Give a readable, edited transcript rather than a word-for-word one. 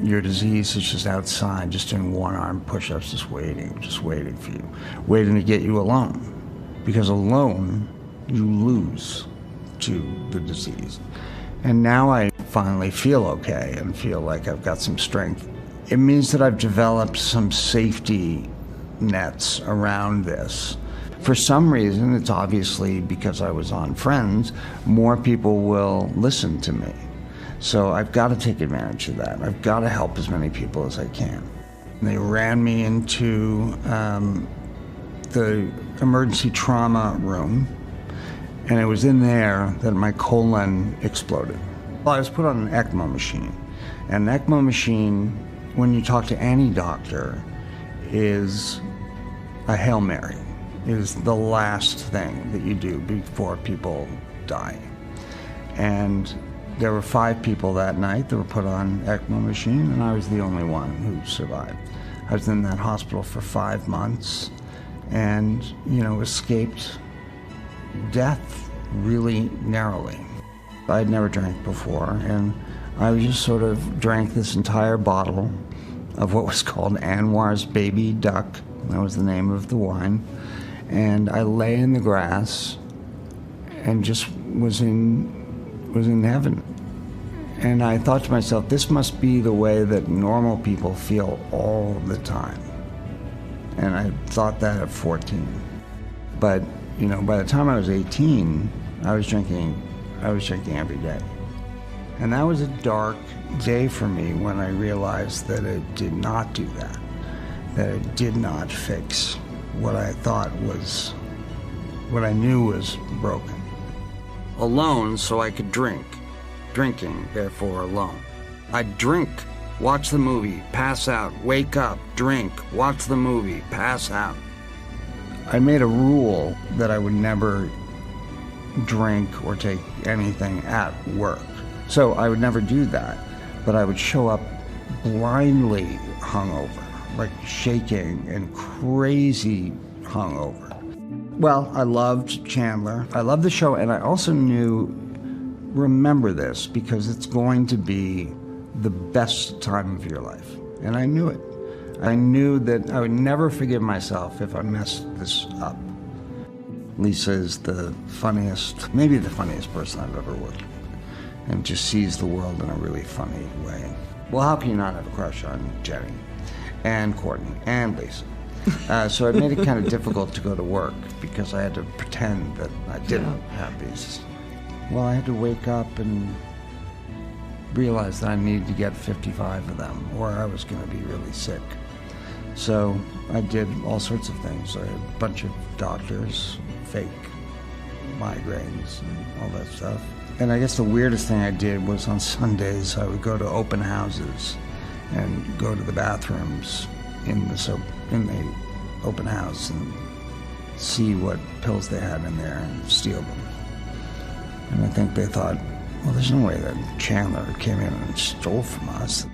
Your disease is just outside, just doing one-arm push-ups, just waiting for you, waiting to get you alone. Because alone, you lose to the disease. And now I finally feel okay and feel like I've got some strength. It means that I've developed some safety nets around this. For some reason, it's obviously because I was on Friends, more people will listen to me. So I've got to take advantage of that. I've got to help as many people as I can. They ran me into the emergency trauma room, and it was in there that my colon exploded. Well, I was put on an ECMO machine. And an ECMO machine, when you talk to any doctor, is a Hail Mary. It is the last thing that you do before people die. And there were 5 people that night that were put on ECMO machine, and I was the only one who survived. I was in that hospital for 5 months and, escaped death really narrowly. I'd never drank before, and I just sort of drank this entire bottle of what was called Anwar's Baby Duck. That was the name of the wine. And I lay in the grass and just was in heaven. And I thought to myself, this must be the way that normal people feel all the time. And I thought that at 14. But, by the time I was 18, I was drinking every day. And that was a dark day for me when I realized that it did not do that it did not fix what I knew was broken. Alone so I could drink. Drinking, therefore alone. I'd drink, watch the movie, pass out, wake up, drink, watch the movie, pass out. I made a rule that I would never drink or take anything at work. So I would never do that, but I would show up blindly hungover, like shaking and crazy hungover. Well, I loved Chandler. I loved the show, and I also knew, remember this, because it's going to be the best time of your life. And I knew it. I knew that I would never forgive myself if I messed this up. Lisa is the funniest, maybe the funniest person I've ever worked with, and just sees the world in a really funny way. Well, how can you not have a crush on Jenny and Courtney and Lisa? So it made it kind of difficult to go to work because I had to pretend that I didn't have these. Well, I had to wake up and realize that I needed to get 55 of them or I was going to be really sick. So I did all sorts of things. I had a bunch of doctors, fake migraines and all that stuff. And I guess the weirdest thing I did was on Sundays I would go to open houses and go to the bathrooms in the open house and see what pills they had in there and steal them. And I think they thought, well, there's no way that Chandler came in and stole from us.